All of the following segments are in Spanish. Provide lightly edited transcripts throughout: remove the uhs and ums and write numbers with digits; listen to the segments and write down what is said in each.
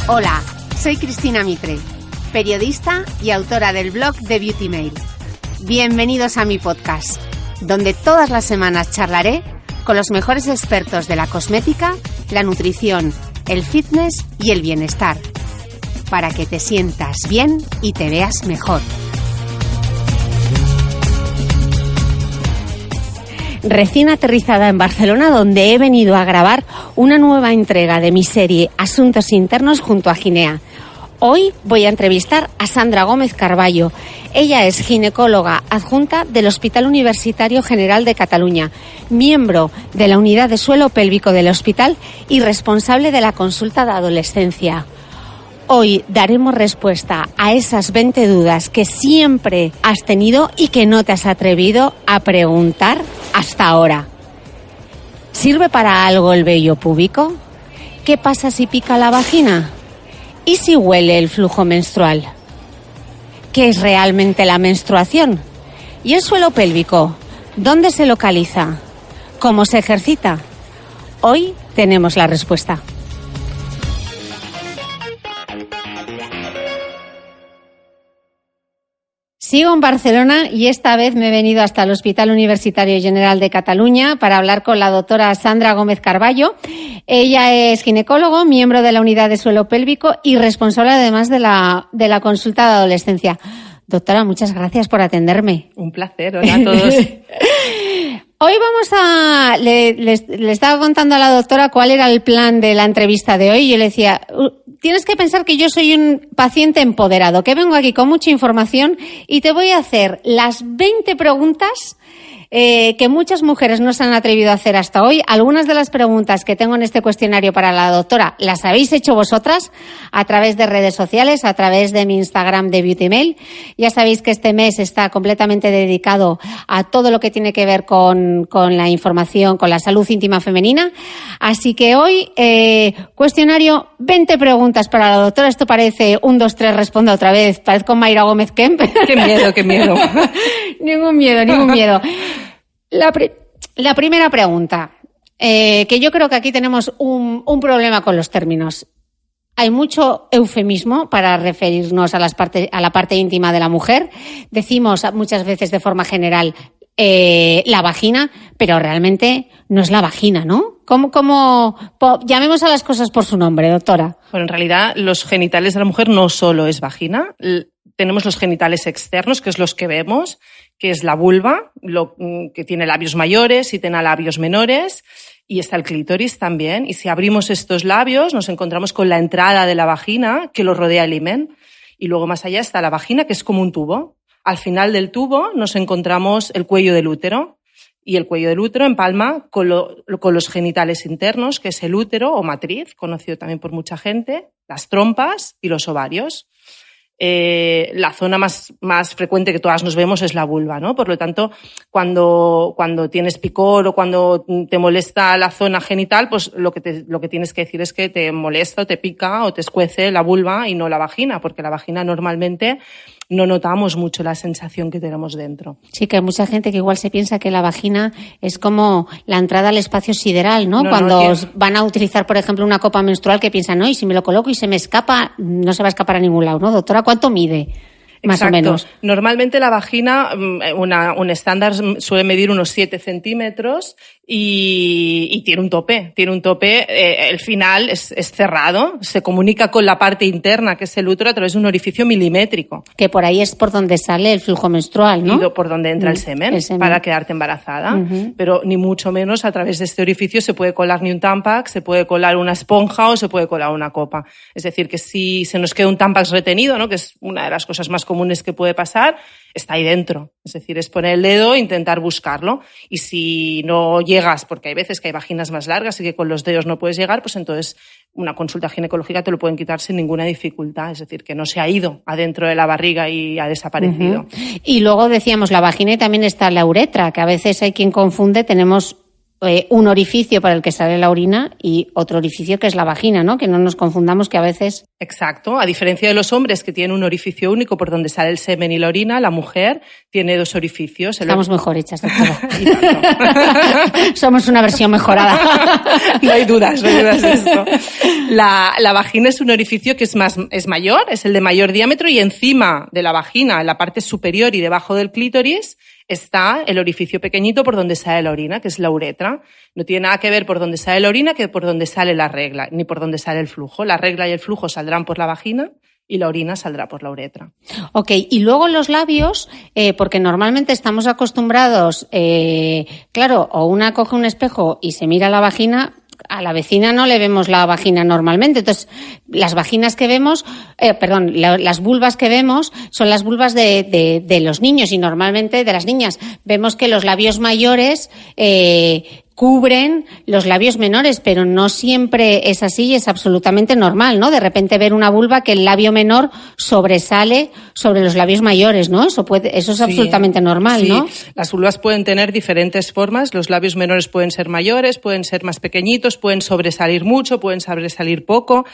Hola, soy Cristina Mitre, periodista y autora del blog de Beauty Mail. Bienvenidos a mi podcast, donde todas las semanas charlaré con los mejores expertos de la cosmética, la nutrición, el fitness y el bienestar, para que te sientas bien y te veas mejor. Recién aterrizada en Barcelona, donde he venido a grabar una nueva entrega de mi serie Asuntos Internos junto a Ginea. Hoy voy a entrevistar a Sandra Gómez Carballo. Ella es ginecóloga adjunta del Hospital Universitario General de Cataluña, miembro de la unidad de suelo pélvico del hospital y responsable de la consulta de adolescencia. Hoy daremos respuesta a esas 20 dudas que siempre has tenido y que no te has atrevido a preguntar hasta ahora. ¿Sirve para algo el vello púbico? ¿Qué pasa si pica la vagina? ¿Y si huele el flujo menstrual? ¿Qué es realmente la menstruación? ¿Y el suelo pélvico? ¿Dónde se localiza? ¿Cómo se ejercita? Hoy tenemos la respuesta. Sigo en Barcelona y esta vez me he venido hasta el Hospital Universitario General de Cataluña para hablar con la doctora Sandra Gómez Carballo. Ella es ginecólogo, miembro de la unidad de suelo pélvico y responsable además de la consulta de adolescencia. Doctora, muchas gracias por atenderme. Un placer, hola a todos. Hoy le estaba contando a la doctora cuál era el plan de la entrevista de hoy y yo le decía, tienes que pensar que yo soy un paciente empoderado, que vengo aquí con mucha información y te voy a hacer las 20 preguntas que muchas mujeres no se han atrevido a hacer hasta hoy. Algunas de las preguntas que tengo en este cuestionario para la doctora las habéis hecho vosotras a través de redes sociales, a través de mi Instagram de Beauty Mail. Ya sabéis que este mes está completamente dedicado a todo lo que tiene que ver con la información, con la salud íntima femenina. Así que hoy, cuestionario, 20 preguntas para la doctora. Esto parece 1, 2, 3, responde otra vez. Parezco Mayra Gómez Kemp. Qué miedo, qué miedo. Ningún miedo. La primera pregunta, que yo creo que aquí tenemos un problema con los términos. Hay mucho eufemismo para referirnos a la parte íntima de la mujer. Decimos muchas veces de forma general la vagina, pero realmente no es la vagina, ¿no? Llamemos a las cosas por su nombre, doctora. Bueno, en realidad los genitales de la mujer no solo es vagina. Tenemos los genitales externos, que es los que vemos, que es la vulva, que tiene labios mayores y tiene labios menores, y está el clítoris también. Y si abrimos estos labios, nos encontramos con la entrada de la vagina, que lo rodea el himen. Y luego más allá está la vagina, que es como un tubo. Al final del tubo nos encontramos el cuello del útero. Y el cuello del útero empalma con los genitales internos, que es el útero o matriz, conocido también por mucha gente, las trompas y los ovarios. La zona más frecuente que todas nos vemos es la vulva, ¿no? Por lo tanto, cuando tienes picor o cuando te molesta la zona genital, pues lo que tienes que decir es que te molesta o te pica o te escuece la vulva y no la vagina, porque la vagina normalmente no notamos mucho la sensación que tenemos dentro. Sí, que hay mucha gente que igual se piensa que la vagina es como la entrada al espacio sideral, ¿no? Cuando van a utilizar, por ejemplo, una copa menstrual, que piensan, no, y si me lo coloco y se me escapa, no se va a escapar a ningún lado, ¿no? Doctora, ¿cuánto mide? Más Exacto. O menos. Normalmente la vagina, un estándar suele medir unos 7 centímetros y tiene un tope. El final es cerrado, se comunica con la parte interna, que es el útero, a través de un orificio milimétrico. Que por ahí es por donde sale el flujo menstrual, ¿no? Y por donde entra el semen para quedarte embarazada. Uh-huh. Pero ni mucho menos a través de este orificio se puede colar ni un Tampax, se puede colar una esponja o se puede colar una copa. Es decir, que si se nos queda un Tampax retenido, ¿no? Que es una de las cosas más comunes que puede pasar, está ahí dentro. Es decir, es poner el dedo e intentar buscarlo. Y si no llegas, porque hay veces que hay vaginas más largas y que con los dedos no puedes llegar, pues entonces una consulta ginecológica te lo pueden quitar sin ninguna dificultad. Es decir, que no se ha ido adentro de la barriga y ha desaparecido. Uh-huh. Y luego decíamos la vagina y también está la uretra, que a veces hay quien confunde, tenemos un orificio por el que sale la orina y otro orificio que es la vagina, ¿no? Que no nos confundamos, que a veces... Exacto. A diferencia de los hombres que tienen un orificio único por donde sale el semen y la orina, la mujer tiene 2 orificios. Estamos mejor hechas, doctora. Somos una versión mejorada. No hay dudas de esto. La vagina es un orificio que es mayor, es el de mayor diámetro, y encima de la vagina, en la parte superior y debajo del clítoris, está el orificio pequeñito por donde sale la orina, que es la uretra. No tiene nada que ver por donde sale la orina que por donde sale la regla, ni por donde sale el flujo. La regla y el flujo saldrán por la vagina y la orina saldrá por la uretra. Ok, y luego los labios, porque normalmente estamos acostumbrados, claro, o una coge un espejo y se mira la vagina. A la vecina no le vemos la vagina normalmente. Entonces, las vaginas que vemos, las vulvas que vemos son las vulvas de los niños y normalmente de las niñas. Vemos que los labios mayores cubren los labios menores, pero no siempre es así y es absolutamente normal, ¿no? De repente ver una vulva que el labio menor sobresale sobre los labios mayores, ¿no? Eso es absolutamente normal, ¿no? Las vulvas pueden tener diferentes formas. Los labios menores pueden ser mayores, pueden ser más pequeñitos, pueden sobresalir mucho, pueden sobresalir poco.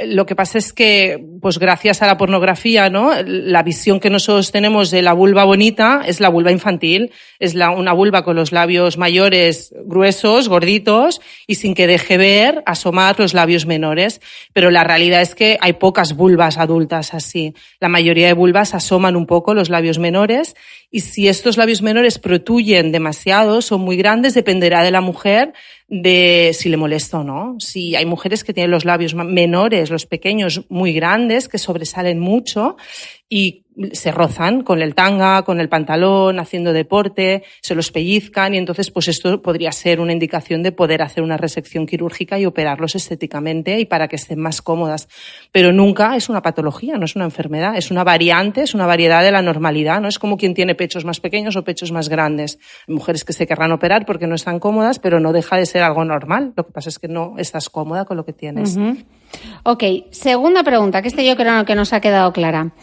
Lo que pasa es que, pues gracias a la pornografía, ¿no? La visión que nosotros tenemos de la vulva bonita es la vulva infantil, es una vulva con los labios mayores gruesos, gorditos, y sin que deje ver asomar los labios menores. Pero la realidad es que hay pocas vulvas adultas así. La mayoría de vulvas asoman un poco los labios menores, y si estos labios menores protuyen demasiado, son muy grandes, dependerá de la mujer de si le molesta o no. Si hay mujeres que tienen los labios menores, los pequeños, muy grandes, que sobresalen mucho y se rozan con el tanga, con el pantalón, haciendo deporte, se los pellizcan, y entonces pues esto podría ser una indicación de poder hacer una resección quirúrgica y operarlos estéticamente y para que estén más cómodas. Pero nunca es una patología, no es una enfermedad, es una variante, es una variedad de la normalidad, no es como quien tiene pechos más pequeños o pechos más grandes. Hay mujeres que se querrán operar porque no están cómodas, pero no deja de ser algo normal. Lo que pasa es que no estás cómoda con lo que tienes. Uh-huh. Ok, segunda pregunta, que yo creo que nos ha quedado clara.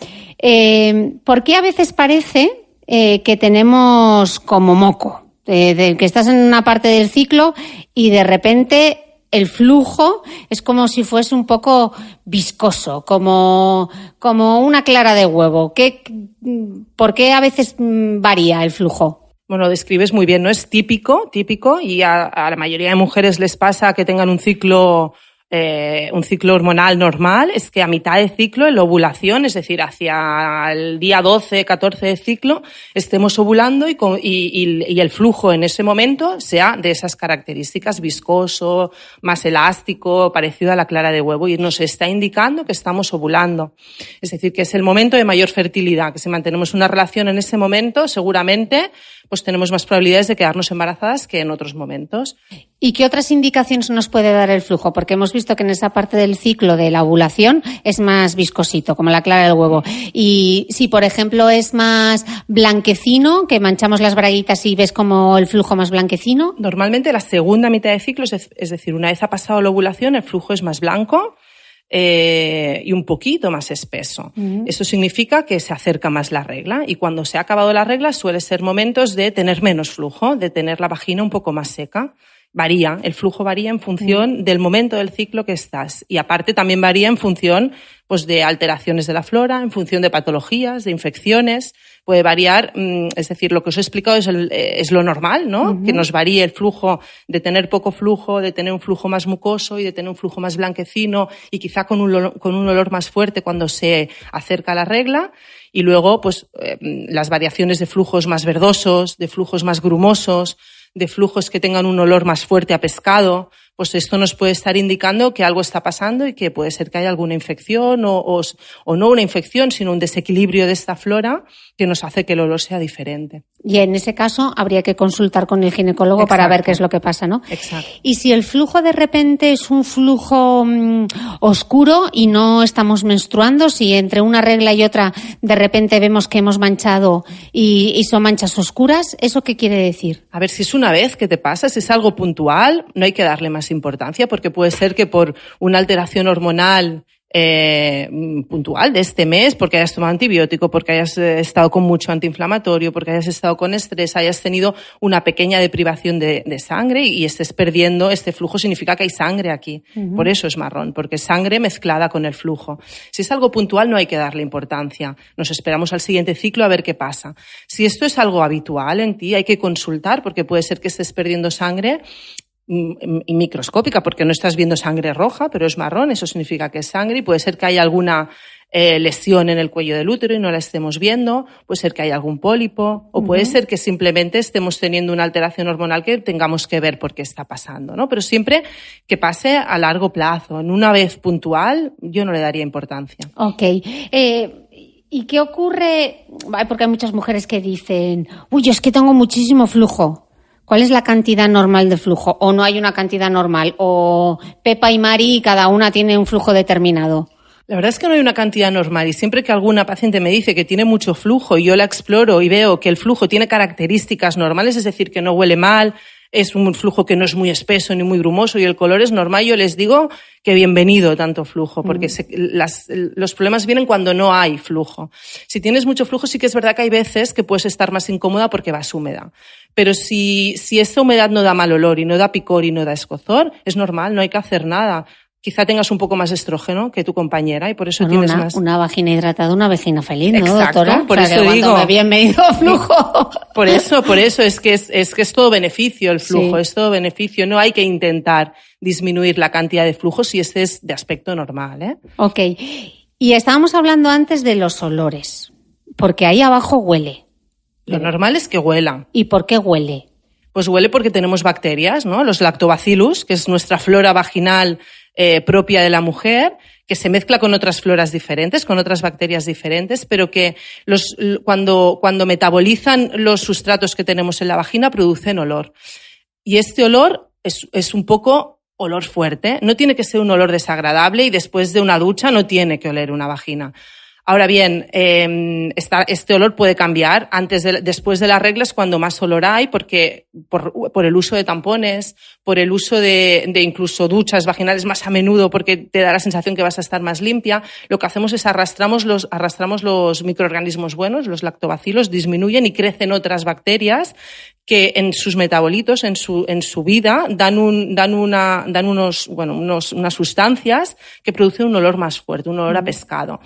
¿Por qué a veces parece que tenemos como moco? Que estás en una parte del ciclo y de repente el flujo es como si fuese un poco viscoso, como una clara de huevo. ¿Por qué a veces varía el flujo? Bueno, lo describes muy bien, ¿no? Es típico, y a la mayoría de mujeres les pasa que tengan un ciclo hormonal normal, es que a mitad de ciclo, en la ovulación, es decir, hacia el día 12, 14 de ciclo, estemos ovulando y el flujo en ese momento sea de esas características, viscoso, más elástico, parecido a la clara de huevo, y nos está indicando que estamos ovulando. Es decir, que es el momento de mayor fertilidad, que si mantenemos una relación en ese momento, seguramente pues tenemos más probabilidades de quedarnos embarazadas que en otros momentos. ¿Y qué otras indicaciones nos puede dar el flujo? Porque hemos visto que en esa parte del ciclo de la ovulación es más viscosito, como la clara del huevo. Y si, por ejemplo, es más blanquecino, que manchamos las braguitas y ves como el flujo más blanquecino. Normalmente la segunda mitad de ciclo, es decir, una vez ha pasado la ovulación, el flujo es más blanco y un poquito más espeso. Uh-huh. Eso significa que se acerca más la regla, y cuando se ha acabado la regla suele ser momentos de tener menos flujo, de tener la vagina un poco más seca. Varía, el flujo varía en función del momento del ciclo que estás, y aparte también varía en función pues de alteraciones de la flora, en función de patologías, de infecciones, puede variar, es decir, lo que os he explicado es lo normal, ¿no? Uh-huh. Que nos varíe el flujo, de tener poco flujo, de tener un flujo más mucoso y de tener un flujo más blanquecino y quizá con un olor más fuerte cuando se acerca la regla. Y luego, pues, las variaciones de flujos más verdosos, de flujos más grumosos, de flujos que tengan un olor más fuerte a pescado, pues esto nos puede estar indicando que algo está pasando y que puede ser que haya alguna infección o no una infección, sino un desequilibrio de esta flora que nos hace que el olor sea diferente. Y en ese caso habría que consultar con el ginecólogo. Exacto. Para ver qué es lo que pasa, ¿no? Exacto. Y si el flujo de repente es un flujo oscuro y no estamos menstruando, si entre una regla y otra de repente vemos que hemos manchado y son manchas oscuras, ¿eso qué quiere decir? A ver, si es una vez que te pasa, si es algo puntual, no hay que darle más importancia, porque puede ser que por una alteración hormonal puntual de este mes, porque hayas tomado antibiótico, porque hayas estado con mucho antiinflamatorio, porque hayas estado con estrés, hayas tenido una pequeña deprivación de sangre y estés perdiendo este flujo, significa que hay sangre aquí. Por eso es marrón, porque es sangre mezclada con el flujo. Si es algo puntual no hay que darle importancia. Nos esperamos al siguiente ciclo a ver qué pasa. Si esto es algo habitual en ti, hay que consultar, porque puede ser que estés perdiendo sangre y microscópica, porque no estás viendo sangre roja, pero es marrón, eso significa que es sangre, y puede ser que haya alguna lesión en el cuello del útero y no la estemos viendo, puede ser que haya algún pólipo, o puede ser que simplemente estemos teniendo una alteración hormonal que tengamos que ver por qué está pasando, ¿no? Pero siempre que pase a largo plazo, en una vez puntual, yo no le daría importancia. Ok. ¿Y qué ocurre? Porque hay muchas mujeres que dicen, uy, yo es que tengo muchísimo flujo. ¿Cuál es la cantidad normal de flujo? ¿O no hay una cantidad normal? ¿O Pepa y Mari cada una tiene un flujo determinado? La verdad es que no hay una cantidad normal y siempre que alguna paciente me dice que tiene mucho flujo y yo la exploro y veo que el flujo tiene características normales, es decir, que no huele mal, es un flujo que no es muy espeso ni muy grumoso y el color es normal, yo les digo que bienvenido tanto flujo, porque los problemas vienen cuando no hay flujo. Si tienes mucho flujo, sí que es verdad que hay veces que puedes estar más incómoda porque vas húmeda. Pero si esa humedad no da mal olor y no da picor y no da escozor, es normal, no hay que hacer nada. Quizá tengas un poco más estrógeno que tu compañera y por eso tienes más. Una vagina hidratada, una vagina feliz, ¿no, exacto, doctora? Por eso digo. Bienvenido flujo. Por eso es que es todo beneficio el flujo, sí. Es todo beneficio. No hay que intentar disminuir la cantidad de flujo si este es de aspecto normal, ¿eh? Ok. Y estábamos hablando antes de los olores, porque ahí abajo huele. Lo normal es que huela. ¿Y por qué huele? Pues huele porque tenemos bacterias, ¿no? Los lactobacillus, que es nuestra flora vaginal propia de la mujer, que se mezcla con otras floras diferentes, con otras bacterias diferentes, pero que cuando metabolizan los sustratos que tenemos en la vagina producen olor. Y este olor es un poco olor fuerte. No tiene que ser un olor desagradable y después de una ducha no tiene que oler una vagina. Ahora bien, este olor puede cambiar después de las reglas cuando más olor hay, porque por el uso de tampones, por el uso de incluso duchas vaginales más a menudo, porque te da la sensación que vas a estar más limpia. Lo que hacemos es arrastramos los microorganismos buenos, los lactobacilos, disminuyen y crecen otras bacterias que en sus metabolitos, en su vida, dan unas sustancias que producen un olor más fuerte, un olor a pescado.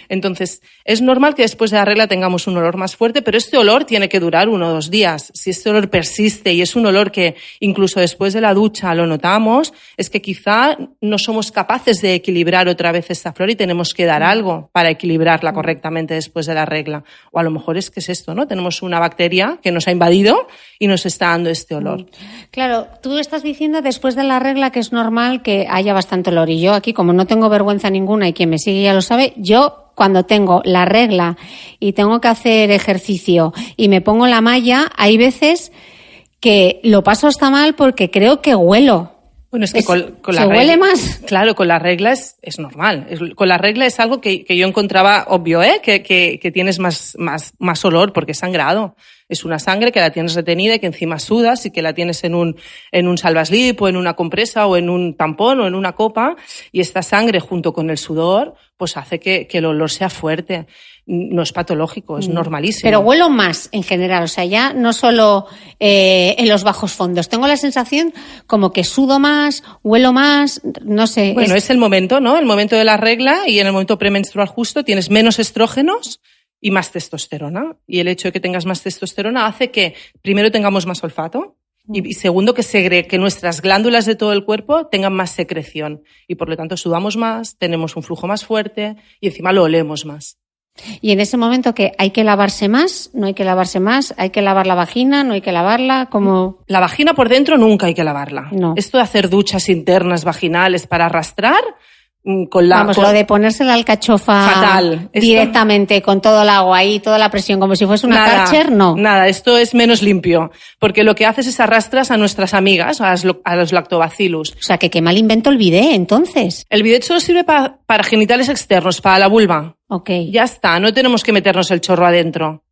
Entonces, es normal que después de la regla tengamos un olor más fuerte, pero este olor tiene que durar 1 o 2 días. Si este olor persiste y es un olor que incluso después de la ducha lo notamos, es que quizá no somos capaces de equilibrar otra vez esta flora y tenemos que dar algo para equilibrarla correctamente después de la regla. O a lo mejor es que es esto, ¿no? Tenemos una bacteria que nos ha invadido y nos está dando este olor. Claro, tú estás diciendo después de la regla que es normal que haya bastante olor. Y yo aquí, como no tengo vergüenza ninguna y quien me sigue ya lo sabe, yo cuando tengo la regla y tengo que hacer ejercicio y me pongo la malla, hay veces que lo paso hasta mal porque creo que huelo. Bueno, es que con la ¿se regla, huele más? Claro, con la regla es normal. Con la regla es algo que yo encontraba obvio, que tienes más olor porque es sangrado. Es una sangre que la tienes retenida y que encima sudas y que la tienes en un salvaslip o en una compresa o en un tampón o en una copa, y esta sangre junto con el sudor pues hace que el olor sea fuerte. No es patológico, es normalísimo. Pero huelo más en general, o sea, ya no solo en los bajos fondos. Tengo la sensación como que sudo más, huelo más, no sé. Bueno, es el momento, ¿no? El momento de la regla, y en el momento premenstrual justo tienes menos estrógenos y más testosterona. Y el hecho de que tengas más testosterona hace que primero tengamos más olfato y segundo que nuestras glándulas de todo el cuerpo tengan más secreción. Y por lo tanto sudamos más, tenemos un flujo más fuerte y encima lo olemos más. Y en ese momento que hay que lavarse más, no hay que lavarse más, hay que lavar la vagina, no hay que lavarla, como... La vagina por dentro nunca hay que lavarla. No. Esto de hacer duchas internas vaginales para arrastrar... lo de ponerse la alcachofa fatal. Directamente con todo el agua ahí, toda la presión, como si fuese una Karcher, no. Nada, esto es menos limpio, porque lo que haces es arrastras a nuestras amigas, a los lactobacillus. O sea, que qué mal invento el bidet, entonces. El bidet solo sirve para genitales externos, para la vulva. Ok. Ya está, no tenemos que meternos el chorro adentro.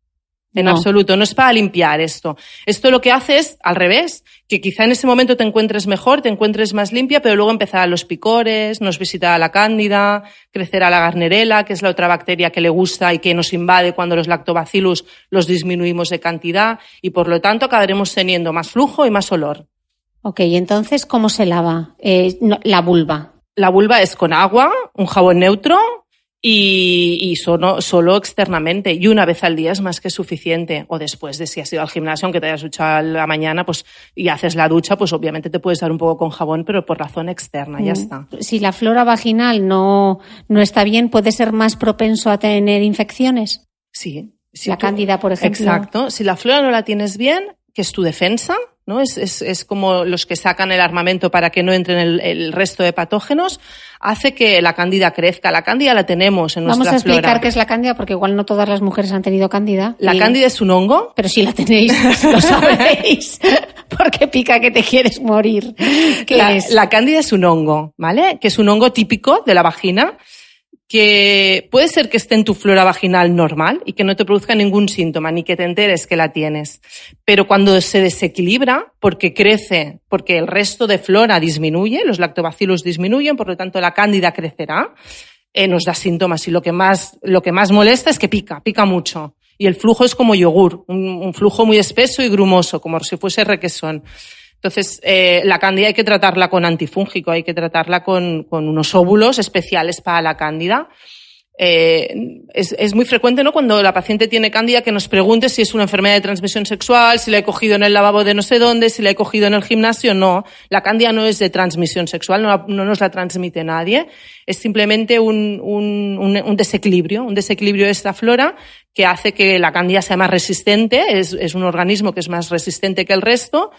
En absoluto, no es para limpiar esto. Esto lo que hace es, al revés, que quizá en ese momento te encuentres mejor, te encuentres más limpia, pero luego empezarán los picores, nos visitará la cándida, crecerá la Gardnerella, que es la otra bacteria que le gusta y que nos invade cuando los lactobacillus los disminuimos de cantidad y por lo tanto acabaremos teniendo más flujo y más olor. Ok, entonces, ¿cómo se lava la vulva? La vulva es con agua, un jabón neutro, y solo externamente. Y una vez al día es más que suficiente. O después de si has ido al gimnasio, aunque te hayas duchado a la mañana, pues y haces la ducha, pues obviamente te puedes dar un poco con jabón, pero por razón externa, ya está. Si la flora vaginal no está bien, ¿puede ser más propenso a tener infecciones? Sí. La cándida, por ejemplo. Exacto. Si la flora no la tienes bien, que es tu defensa, ¿no? Es como los que sacan el armamento para que no entren el resto de patógenos, hace que la cándida crezca. La cándida la tenemos en nuestra flora. Vamos a explicar qué es la cándida, porque igual no todas las mujeres han tenido cándida. La cándida es un hongo. Pero si la tenéis, lo sabréis, porque pica que te quieres morir. ¿Qué es? La cándida es un hongo, ¿vale? Que es un hongo típico de la vagina, que puede ser que esté en tu flora vaginal normal y que no te produzca ningún síntoma, ni que te enteres que la tienes. Pero cuando se desequilibra, porque crece, porque el resto de flora disminuye, los lactobacillus disminuyen, por lo tanto la cándida crecerá, nos da síntomas. Y lo que más molesta es que pica mucho. Y el flujo es como yogur, un flujo muy espeso y grumoso, como si fuese requesón. Entonces, la cándida hay que tratarla con antifúngico, hay que tratarla con unos óvulos especiales para la cándida. Es muy frecuente, ¿no?, cuando la paciente tiene cándida, que nos pregunte si es una enfermedad de transmisión sexual, si la he cogido en el lavabo de no sé dónde, si la he cogido en el gimnasio. No, la cándida no es de transmisión sexual, no nos la transmite nadie. Es simplemente un desequilibrio de esta flora que hace que la cándida sea más resistente. Es un organismo que es más resistente que el resto.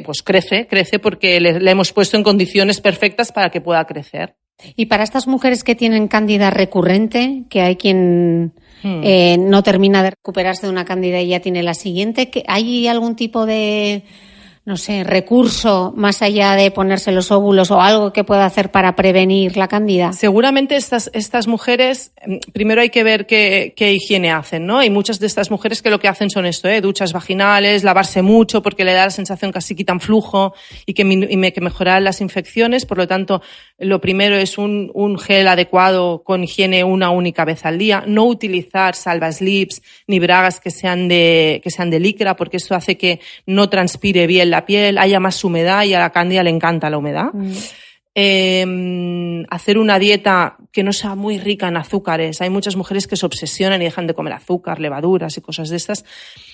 Pues crece porque le hemos puesto en condiciones perfectas para que pueda crecer. Y para estas mujeres que tienen cándida recurrente, que hay quien no termina de recuperarse de una cándida y ya tiene la siguiente, ¿hay algún tipo de, no sé, recurso más allá de ponerse los óvulos o algo que pueda hacer para prevenir la cándida? Seguramente estas mujeres, primero hay que ver qué higiene hacen, ¿no? Hay muchas de estas mujeres que lo que hacen son esto, duchas vaginales, lavarse mucho porque le da la sensación que así quitan flujo y que mejoran las infecciones. Por lo tanto, lo primero es un gel adecuado con higiene una única vez al día. No utilizar salvaslips ni bragas que sean de licra, porque esto hace que no transpire bien la piel, haya más humedad, y a la cándida le encanta la humedad. Hacer una dieta que no sea muy rica en azúcares. Hay muchas mujeres que se obsesionan y dejan de comer azúcar, levaduras y cosas de estas.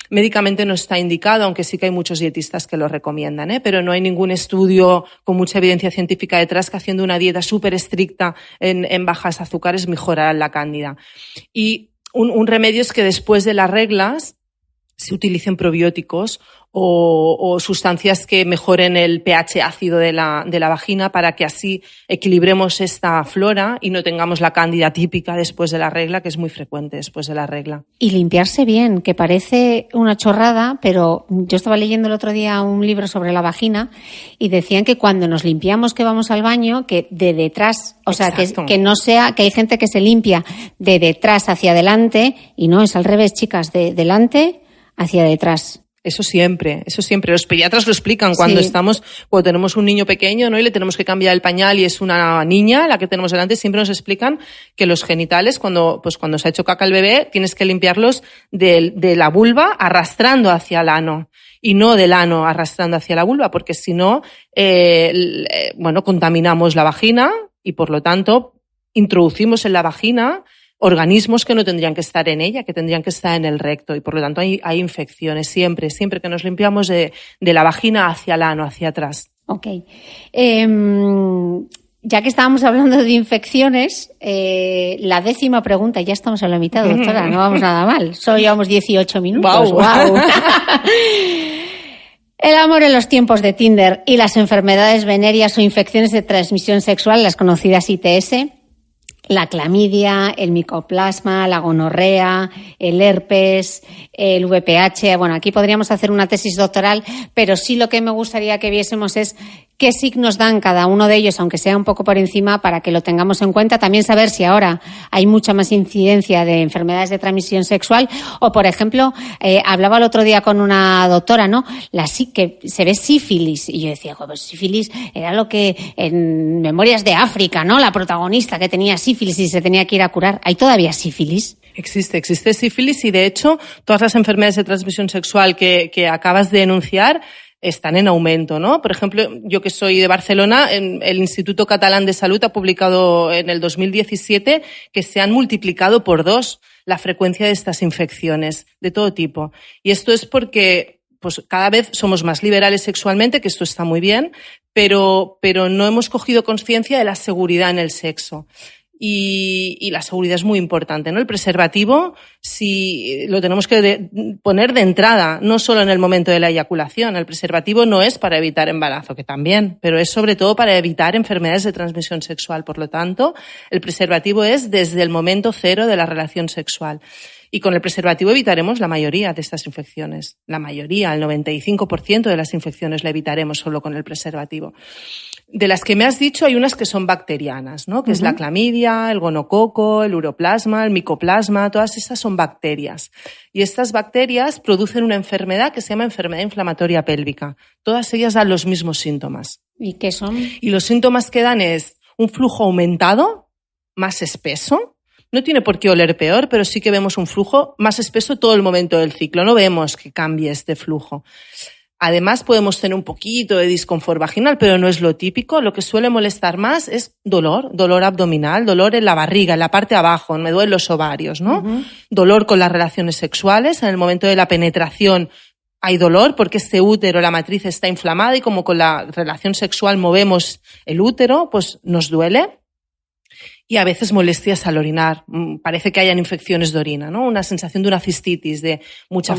Médicamente no está indicado, aunque sí que hay muchos dietistas que lo recomiendan, pero no hay ningún estudio con mucha evidencia científica detrás que haciendo una dieta súper estricta en bajas azúcares mejorará la cándida. Y un remedio es que después de las reglas se utilicen probióticos o sustancias que mejoren el pH ácido de la vagina, para que así equilibremos esta flora y no tengamos la cándida típica después de la regla, que es muy frecuente después de la regla. Y limpiarse bien, que parece una chorrada, pero yo estaba leyendo el otro día un libro sobre la vagina y decían que cuando nos limpiamos, que vamos al baño, que de detrás, o sea, que no sea, que hay gente que se limpia de detrás hacia adelante, y no, es al revés, chicas, de delante hacia detrás. Eso siempre. Los pediatras lo explican cuando tenemos un niño pequeño, ¿no?, y le tenemos que cambiar el pañal y es una niña la que tenemos delante, siempre nos explican que los genitales, cuando se ha hecho caca el bebé, tienes que limpiarlos de la vulva arrastrando hacia el ano y no del ano arrastrando hacia la vulva, porque si no, contaminamos la vagina y por lo tanto introducimos en la vagina organismos que no tendrían que estar en ella, que tendrían que estar en el recto, y por lo tanto hay infecciones siempre que nos limpiamos de la vagina hacia el ano, hacia atrás. Ok. Ya que estábamos hablando de infecciones, la 10ª pregunta, ya estamos a la mitad, doctora, no vamos nada mal. Solo llevamos 18 minutos. ¡Wow! El amor en los tiempos de Tinder y las enfermedades venéreas o infecciones de transmisión sexual, las conocidas ITS. la clamidia, el micoplasma, la gonorrea, el herpes, el VPH. Bueno, aquí podríamos hacer una tesis doctoral, pero sí lo que me gustaría que viésemos es qué signos dan cada uno de ellos, aunque sea un poco por encima, para que lo tengamos en cuenta. También saber si ahora hay mucha más incidencia de enfermedades de transmisión sexual o, por ejemplo, hablaba el otro día con una doctora, ¿no? Que se ve sífilis. Y yo decía, pues sífilis era lo que en Memorias de África, ¿no? La protagonista que tenía sífilis y se tenía que ir a curar. ¿Hay todavía sífilis? Existe sífilis y, de hecho, todas las enfermedades de transmisión sexual que acabas de enunciar están en aumento, ¿no? Por ejemplo, yo que soy de Barcelona, el Instituto Catalán de Salud ha publicado en el 2017 que se han multiplicado por 2 la frecuencia de estas infecciones de todo tipo. Y esto es porque pues cada vez somos más liberales sexualmente, que esto está muy bien, pero no hemos cogido conciencia de la seguridad en el sexo. Y la seguridad es muy importante, ¿no? El preservativo, si lo tenemos que poner de entrada, no solo en el momento de la eyaculación. El preservativo no es para evitar embarazo, que también, pero es sobre todo para evitar enfermedades de transmisión sexual. Por lo tanto, el preservativo es desde el momento 0 de la relación sexual. Y con el preservativo evitaremos la mayoría de estas infecciones. La mayoría, el 95% de las infecciones la evitaremos solo con el preservativo. De las que me has dicho, hay unas que son bacterianas, ¿no? Que es la clamidia, el gonococo, el uroplasma, el micoplasma, todas estas son bacterias. Y estas bacterias producen una enfermedad que se llama enfermedad inflamatoria pélvica. Todas ellas dan los mismos síntomas. ¿Y qué son? Y los síntomas que dan es un flujo aumentado, más espeso. No tiene por qué oler peor, pero sí que vemos un flujo más espeso todo el momento del ciclo. No vemos que cambie este flujo. Además, podemos tener un poquito de disconfort vaginal, pero no es lo típico. Lo que suele molestar más es dolor abdominal, dolor en la barriga, en la parte de abajo, me duelen los ovarios, ¿no? Dolor con las relaciones sexuales. En el momento de la penetración hay dolor porque este útero, la matriz está inflamada y como con la relación sexual movemos el útero, pues nos duele. Y a veces molestias al orinar. Parece que hayan infecciones de orina, ¿no? Una sensación de una cistitis, de mucha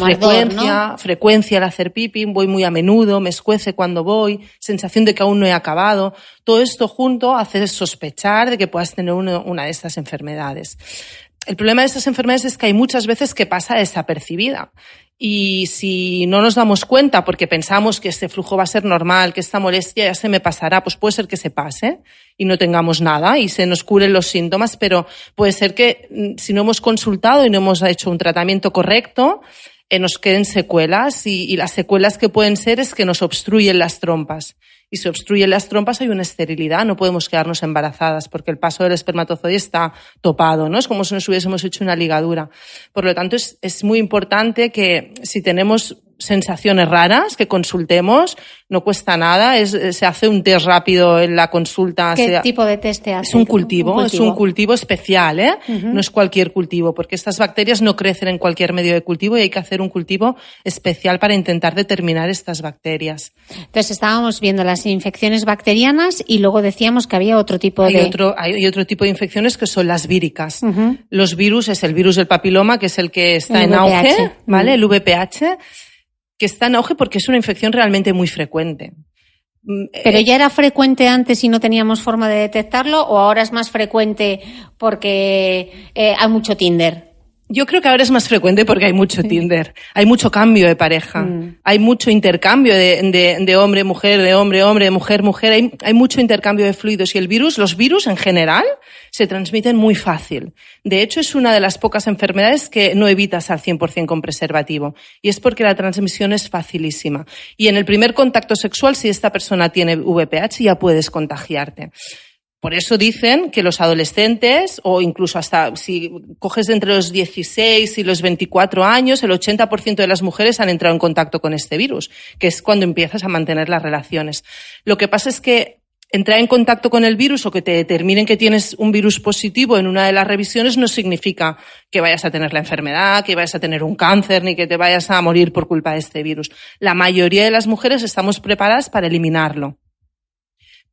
frecuencia al hacer pipí, voy muy a menudo, me escuece cuando voy, sensación de que aún no he acabado. Todo esto junto hace sospechar de que puedas tener una de estas enfermedades. El problema de estas enfermedades es que hay muchas veces que pasa desapercibida. Y si no nos damos cuenta porque pensamos que este flujo va a ser normal, que esta molestia ya se me pasará, pues puede ser que se pase y no tengamos nada y se nos curen los síntomas, pero puede ser que si no hemos consultado y no hemos hecho un tratamiento correcto, nos queden secuelas y las secuelas que pueden ser es que nos obstruyen las trompas. Y si obstruyen las trompas hay una esterilidad, no podemos quedarnos embarazadas porque el paso del espermatozoide está topado, ¿no? Es como si nos hubiésemos hecho una ligadura. Por lo tanto, es muy importante que si tenemos sensaciones raras, que consultemos, no cuesta nada, se hace un test rápido en la consulta. ¿Qué tipo de test te hace? Es un cultivo especial, ¿eh? No es cualquier cultivo, porque estas bacterias no crecen en cualquier medio de cultivo y hay que hacer un cultivo especial para intentar determinar estas bacterias. Entonces estábamos viendo las infecciones bacterianas y luego decíamos que había otro tipo Hay otro tipo de infecciones que son las víricas. Los virus es el virus del papiloma, que es el que está en auge, ¿vale? El VPH, que está en auge porque es una infección realmente muy frecuente. ¿Pero ya era frecuente antes y no teníamos forma de detectarlo o ahora es más frecuente porque hay mucho Tinder? Yo creo que ahora es más frecuente porque hay mucho Tinder, hay mucho cambio de pareja, hay mucho intercambio de hombre-mujer, de hombre-hombre, de mujer-mujer, hay mucho intercambio de fluidos y los virus en general se transmiten muy fácil. De hecho, es una de las pocas enfermedades que no evitas al 100% con preservativo y es porque la transmisión es facilísima. Y en el primer contacto sexual, si esta persona tiene VPH, ya puedes contagiarte. Por eso dicen que los adolescentes, o incluso hasta si coges entre los 16 y los 24 años, el 80% de las mujeres han entrado en contacto con este virus, que es cuando empiezas a mantener las relaciones. Lo que pasa es que entrar en contacto con el virus o que te determinen que tienes un virus positivo en una de las revisiones no significa que vayas a tener la enfermedad, que vayas a tener un cáncer, ni que te vayas a morir por culpa de este virus. La mayoría de las mujeres estamos preparadas para eliminarlo.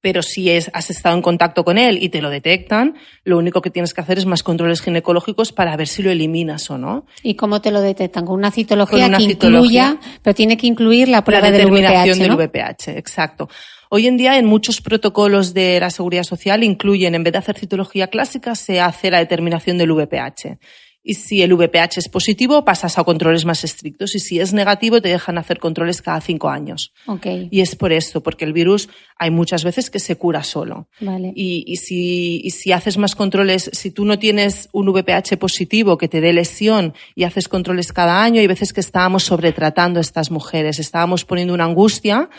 Pero si has estado en contacto con él y te lo detectan, lo único que tienes que hacer es más controles ginecológicos para ver si lo eliminas o no. ¿Y cómo te lo detectan? Con una citología incluya, pero tiene que incluir la prueba del VPH, determinación ¿no? del VPH, exacto. Hoy en día en muchos protocolos de la Seguridad Social incluyen, en vez de hacer citología clásica, se hace la determinación del VPH. Y si el VPH es positivo, pasas a controles más estrictos. Y si es negativo, te dejan hacer controles cada 5 años. Okay. Y es por esto, porque el virus hay muchas veces que se cura solo. Vale. Y si haces más controles, si tú no tienes un VPH positivo que te dé lesión y haces controles cada año, hay veces que estábamos sobretratando a estas mujeres. Estábamos poniendo una angustia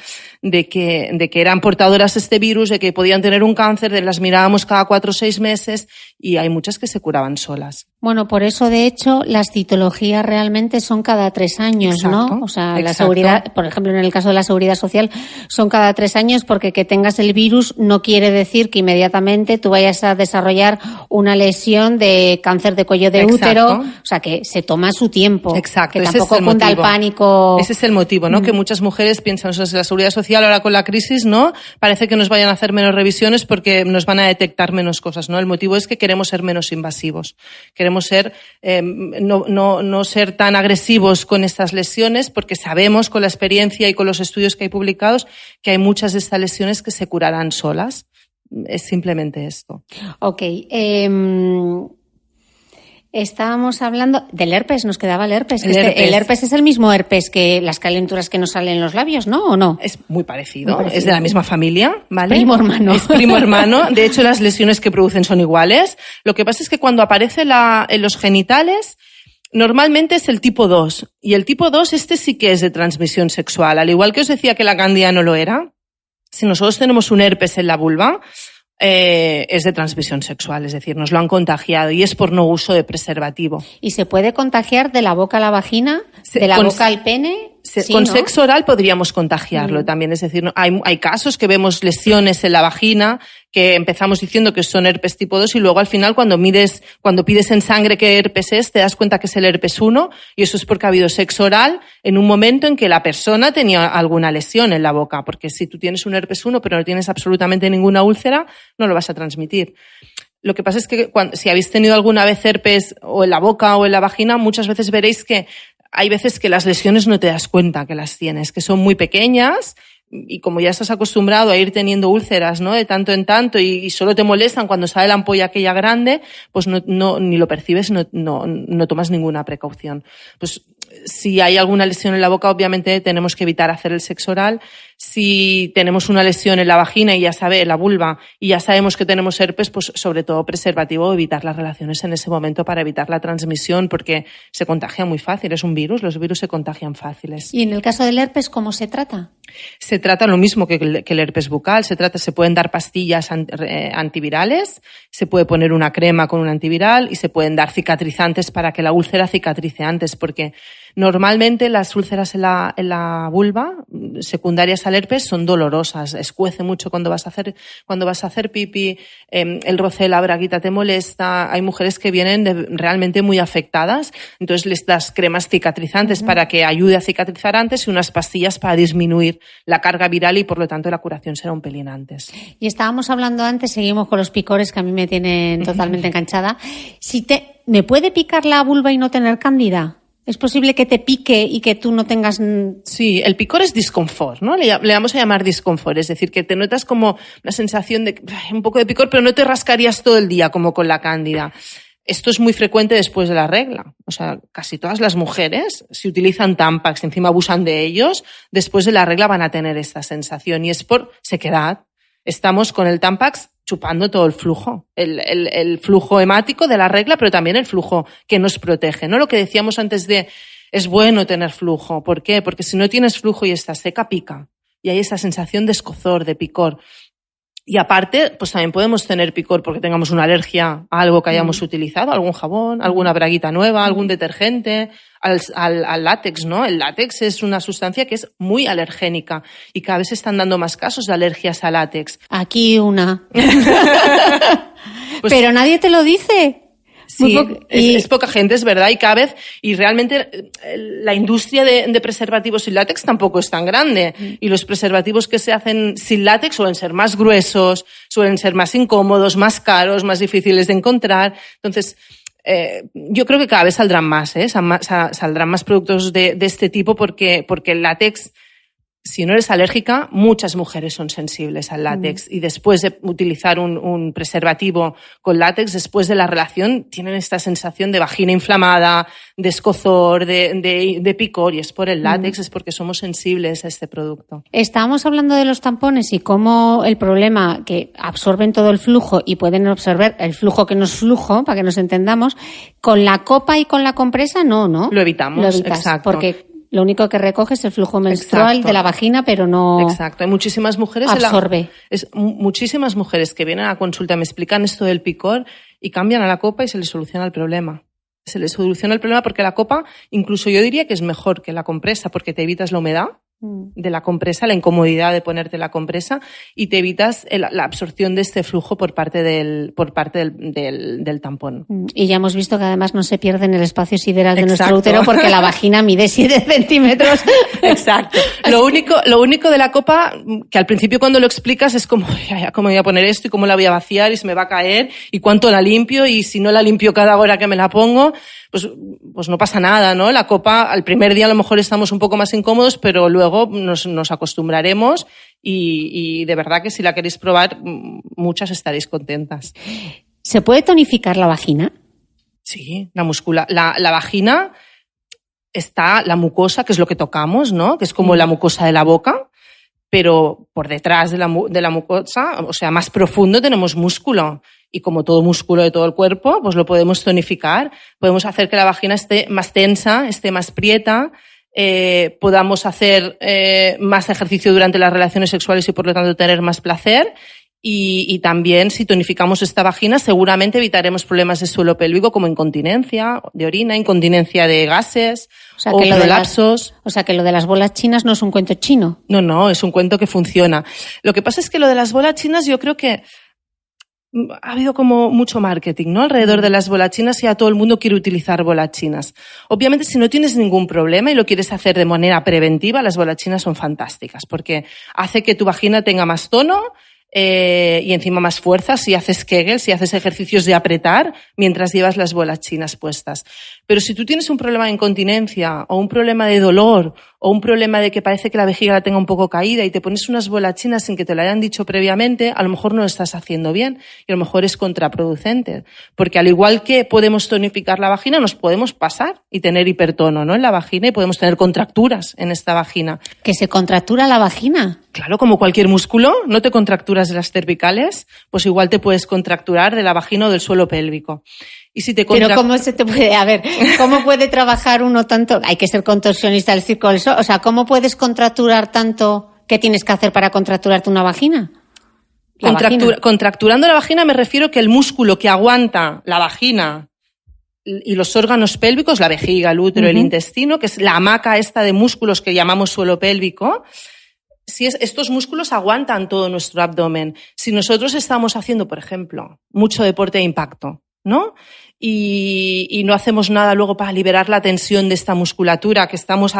de que eran portadoras de este virus, de que podían tener un cáncer, de las mirábamos cada 4 o 6 meses y hay muchas que se curaban solas. Bueno, por eso, de hecho, las citologías realmente son cada 3 años, exacto, ¿no? O sea, exacto. La seguridad, por ejemplo, en el caso de la Seguridad Social, son cada 3 años porque que tengas el virus no quiere decir que inmediatamente tú vayas a desarrollar una lesión de cáncer de cuello de exacto. útero. O sea, que se toma su tiempo. Exacto. Que tampoco cunda el pánico. Ese es el motivo, ¿no? Que muchas mujeres piensan, o sea, la Seguridad Social ahora con la crisis, ¿no? Parece que nos vayan a hacer menos revisiones porque nos van a detectar menos cosas, ¿no? El motivo es que queremos ser menos invasivos. Queremos ser, no ser tan agresivos con estas lesiones porque sabemos con la experiencia y con los estudios que hay publicados que hay muchas de estas lesiones que se curarán solas. Es simplemente esto. Ok. Estábamos hablando del herpes, nos quedaba el herpes. El herpes es el mismo herpes que las calenturas que nos salen en los labios, ¿no? ¿O no? Es muy parecido, es de la misma familia, ¿vale? Primo hermano. Es primo hermano. De hecho, las lesiones que producen son iguales. Lo que pasa es que cuando aparece en los genitales, normalmente es el tipo 2. Y el tipo 2, este sí que es de transmisión sexual. Al igual que os decía que la cándida no lo era, si nosotros tenemos un herpes en la vulva, es de transmisión sexual, es decir, nos lo han contagiado y es por no uso de preservativo. ¿Y se puede contagiar de la boca a la vagina, de la boca al pene? Sí, con ¿no? Sexo oral podríamos contagiarlo también, es decir, hay casos que vemos lesiones en la vagina que empezamos diciendo que son herpes tipo 2 y luego al final cuando pides en sangre qué herpes es, te das cuenta que es el herpes 1 y eso es porque ha habido sexo oral en un momento en que la persona tenía alguna lesión en la boca, porque si tú tienes un herpes 1 pero no tienes absolutamente ninguna úlcera, no lo vas a transmitir. Lo que pasa es que si habéis tenido alguna vez herpes o en la boca o en la vagina, muchas veces veréis que hay veces que las lesiones no te das cuenta que las tienes, que son muy pequeñas y como ya estás acostumbrado a ir teniendo úlceras, ¿no? De tanto en tanto y solo te molestan cuando sale la ampolla aquella grande, pues no ni lo percibes, no tomas ninguna precaución. Pues si hay alguna lesión en la boca, obviamente tenemos que evitar hacer el sexo oral. Si tenemos una lesión en la vagina y en la vulva y ya sabemos que tenemos herpes, pues sobre todo preservativo, evitar las relaciones en ese momento para evitar la transmisión porque se contagia muy fácil, es un virus, los virus se contagian fáciles. ¿Y en el caso del herpes cómo se trata? Se trata lo mismo que el herpes bucal, se pueden dar pastillas antivirales, se puede poner una crema con un antiviral y se pueden dar cicatrizantes para que la úlcera cicatrice antes, porque normalmente las úlceras en la vulva, secundarias al herpes, son dolorosas, escuece mucho cuando vas a hacer pipí, el roce de la braguita te molesta, hay mujeres que vienen realmente muy afectadas, entonces les das cremas cicatrizantes para que ayude a cicatrizar antes y unas pastillas para disminuir la carga viral y por lo tanto la curación será un pelín antes. Y estábamos hablando antes, seguimos con los picores que a mí me tienen totalmente enganchada. ¿Me puede picar la vulva y no tener cándida? ¿Es posible que te pique y que tú no tengas...? Sí, el picor es disconfort, ¿no? Le vamos a llamar disconfort, es decir, que te notas como una sensación de un poco de picor, pero no te rascarías todo el día como con la cándida. Esto es muy frecuente después de la regla. O sea, casi todas las mujeres, si utilizan Tampax y encima abusan de ellos, después de la regla van a tener esta sensación y es por sequedad. Estamos con el Tampax chupando todo el flujo, el flujo hemático de la regla, pero también el flujo que nos protege, ¿no? Lo que decíamos antes es bueno tener flujo. ¿Por qué? Porque si no tienes flujo y estás seca, pica. Y hay esa sensación de escozor, de picor. Y aparte, pues también podemos tener picor porque tengamos una alergia a algo que hayamos utilizado, algún jabón, alguna braguita nueva, algún detergente, al látex, ¿no? El látex es una sustancia que es muy alergénica y cada vez se están dando más casos de alergias al látex. Aquí una. Pues, pero nadie te lo dice. Sí, es poca gente, es verdad, y cada vez, y realmente la industria de preservativos sin látex tampoco es tan grande, y los preservativos que se hacen sin látex suelen ser más gruesos, suelen ser más incómodos, más caros, más difíciles de encontrar. Entonces, yo creo que cada vez saldrán más, saldrán más productos de este tipo porque el látex Si no eres alérgica, muchas mujeres son sensibles al látex y después de utilizar un preservativo con látex, después de la relación, tienen esta sensación de vagina inflamada, de escozor, de picor, y es por el látex, es porque somos sensibles a este producto. Estábamos hablando de los tampones y cómo el problema que absorben todo el flujo y pueden absorber el flujo que no es flujo, para que nos entendamos. Con la copa y con la compresa, no. Lo evitamos, exacto. Porque lo único que recoge es el flujo menstrual, exacto, de la vagina, pero no. Exacto. Hay muchísimas mujeres. Absorbe. Muchísimas mujeres que vienen a consulta me explican esto del picor y cambian a la copa y se les soluciona el problema. Se les soluciona el problema porque la copa, incluso yo diría que es mejor que la compresa porque te evitas la humedad de la compresa, la incomodidad de ponerte la compresa y te evitas la absorción de este flujo por parte del tampón. Y ya hemos visto que además no se pierde en el espacio sideral de nuestro útero porque la vagina mide 7 centímetros. Exacto. Lo único de la copa, que al principio cuando lo explicas es como, ¿cómo voy a poner esto y cómo la voy a vaciar y se me va a caer y cuánto la limpio y si no la limpio cada hora que me la pongo, pues no pasa nada, ¿no? La copa, al primer día a lo mejor estamos un poco más incómodos, pero luego nos acostumbraremos y de verdad que si la queréis probar, muchas estaréis contentas. ¿Se puede tonificar la vagina? Sí, la vagina está la mucosa, que es lo que tocamos, ¿no? Que es como la mucosa de la boca, pero por detrás de la mucosa, o sea, más profundo tenemos músculo. Y como todo músculo de todo el cuerpo, pues lo podemos tonificar. Podemos hacer que la vagina esté más tensa, esté más prieta, podamos hacer más ejercicio durante las relaciones sexuales y por lo tanto tener más placer. Y también si tonificamos esta vagina seguramente evitaremos problemas de suelo pélvico como incontinencia de orina, incontinencia de gases o prolapsos. O sea que lo de las bolas chinas no es un cuento chino. No, es un cuento que funciona. Lo que pasa es que lo de las bolas chinas yo creo que ha habido como mucho marketing, ¿no? Alrededor de las bolas chinas y a todo el mundo quiere utilizar bolas chinas. Obviamente, si no tienes ningún problema y lo quieres hacer de manera preventiva, las bolas chinas son fantásticas porque hace que tu vagina tenga más tono y encima más fuerza si haces Kegel, si haces ejercicios de apretar mientras llevas las bolas chinas puestas. Pero si tú tienes un problema de incontinencia o un problema de dolor o un problema de que parece que la vejiga la tenga un poco caída y te pones unas bolas chinas sin que te lo hayan dicho previamente, a lo mejor no lo estás haciendo bien y a lo mejor es contraproducente. Porque al igual que podemos tonificar la vagina, nos podemos pasar y tener hipertono, ¿no? En la vagina y podemos tener contracturas en esta vagina. ¿Que se contractura la vagina? Claro, como cualquier músculo, no te contracturas de las cervicales, pues igual te puedes contracturar de la vagina o del suelo pélvico. Y si te Pero ¿cómo se te puede, cómo puede trabajar uno tanto? Hay que ser contorsionista del Circo del Sol. O sea, ¿cómo puedes contracturar tanto? ¿Qué tienes que hacer para contracturarte una vagina? Contracturando la vagina me refiero que el músculo que aguanta la vagina y los órganos pélvicos, la vejiga, el útero, el intestino, que es la hamaca esta de músculos que llamamos suelo pélvico, estos músculos aguantan todo nuestro abdomen. Si nosotros estamos haciendo, por ejemplo, mucho deporte de impacto, ¿no? Y no hacemos nada luego para liberar la tensión de esta musculatura que estamos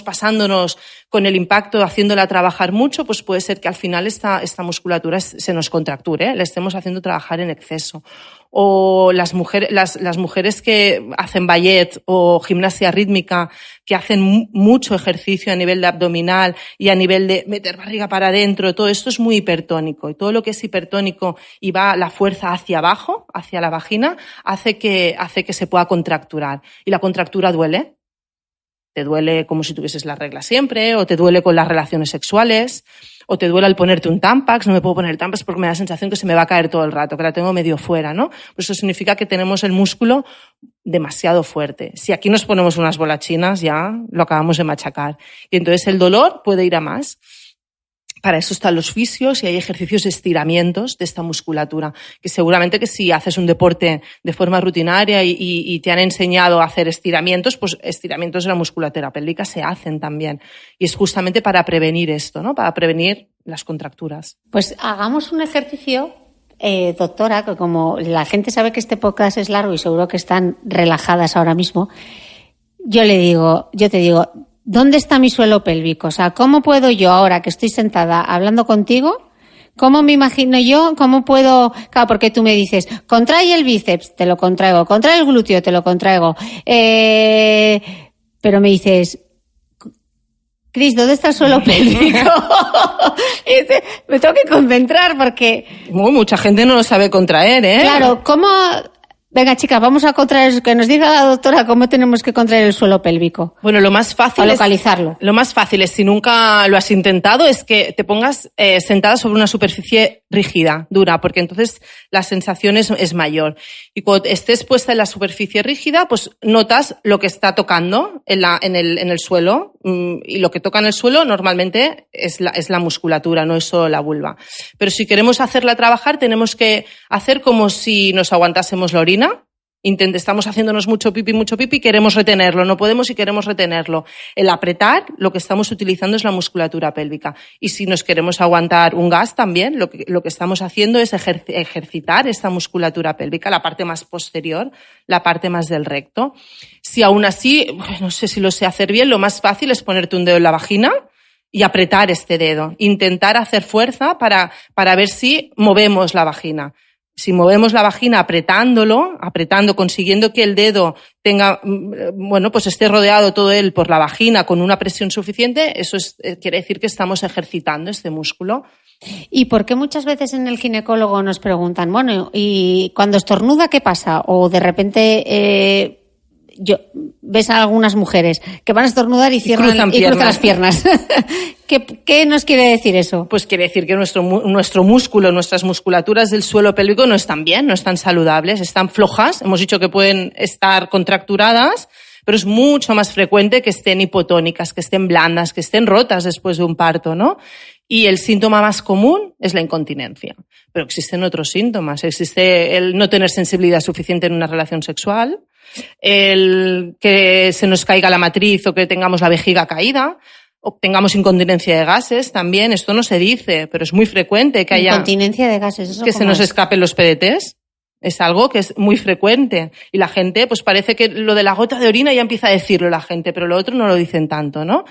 pasándonos con el impacto, haciéndola trabajar mucho, pues puede ser que al final esta musculatura se nos contracture, le estemos haciendo trabajar en exceso. O las mujeres que hacen ballet o gimnasia rítmica, que hacen mucho ejercicio a nivel de abdominal y a nivel de meter barriga para adentro, todo esto es muy hipertónico. Y todo lo que es hipertónico y va la fuerza hacia abajo, hacia la vagina, hace que se pueda contracturar. Y la contractura duele. Te duele como si tuvieses la regla siempre, o te duele con las relaciones sexuales, o te duele al ponerte un Tampax. No me puedo poner el Tampax porque me da la sensación que se me va a caer todo el rato, que la tengo medio fuera, ¿no? Pues eso significa que tenemos el músculo demasiado fuerte. Si aquí nos ponemos unas bolas chinas, ya lo acabamos de machacar. Y entonces el dolor puede ir a más. Para eso están los fisios y hay ejercicios de estiramientos de esta musculatura, que seguramente que si haces un deporte de forma rutinaria y te han enseñado a hacer estiramientos, pues estiramientos de la musculatura pélvica se hacen también. Y es justamente para prevenir esto, ¿no? Para prevenir las contracturas. Pues hagamos un ejercicio, doctora, que como la gente sabe que este podcast es largo y seguro que están relajadas ahora mismo, yo te digo, ¿dónde está mi suelo pélvico? O sea, ¿cómo puedo yo ahora que estoy sentada hablando contigo? ¿Cómo me imagino yo? ¿Cómo puedo? Claro, porque tú me dices, contrae el bíceps, te lo contraigo, contrae el glúteo, te lo contraigo. Pero me dices, Cris, ¿dónde está el suelo pélvico? Me tengo que concentrar porque... Mucha gente no lo sabe contraer, ¿eh? Claro, ¿cómo...? Venga, chicas, vamos a contraer, que nos diga la doctora cómo tenemos que contraer el suelo pélvico. Bueno, lo más fácil para localizarlo. Lo más fácil es, si nunca lo has intentado, es que te pongas sentada sobre una superficie rígida, dura, porque entonces la sensación es mayor. Y cuando estés puesta en la superficie rígida, pues notas lo que está tocando en el suelo, y lo que toca en el suelo normalmente es la musculatura, no es solo la vulva. Pero si queremos hacerla trabajar, tenemos que hacer como si nos aguantásemos la orina. Estamos haciéndonos mucho pipi, queremos retenerlo, no podemos y queremos retenerlo. El apretar, lo que estamos utilizando es la musculatura pélvica. Y si nos queremos aguantar un gas también, lo que estamos haciendo es ejercitar esta musculatura pélvica, la parte más posterior, la parte más del recto. Si aún así, no sé si lo sé hacer bien, lo más fácil es ponerte un dedo en la vagina y apretar este dedo. Intentar hacer fuerza para ver si movemos la vagina. Si movemos la vagina apretando, consiguiendo que el dedo tenga, pues esté rodeado todo él por la vagina con una presión suficiente, eso quiere decir que estamos ejercitando este músculo. ¿Y por qué muchas veces en el ginecólogo nos preguntan, bueno, y cuando estornuda, qué pasa? O de repente, ves a algunas mujeres que van a estornudar y cruzan las piernas. ¿Qué nos quiere decir eso? Pues quiere decir que nuestro músculo, nuestras musculaturas del suelo pélvico no están bien, no están saludables, están flojas. Hemos dicho que pueden estar contracturadas, pero es mucho más frecuente que estén hipotónicas, que estén blandas, que estén rotas después de un parto, ¿no? Y el síntoma más común es la incontinencia. Pero existen otros síntomas. Existe el no tener sensibilidad suficiente en una relación sexual, el que se nos caiga la matriz o que tengamos la vejiga caída, o tengamos incontinencia de gases también. Esto no se dice, pero es muy frecuente que haya... Incontinencia de gases, ¿eso que se nos escapen los PDTs. Es algo que es muy frecuente. Y la gente, pues parece que lo de la gota de orina ya empieza a decirlo la gente, pero lo otro no lo dicen tanto, ¿no?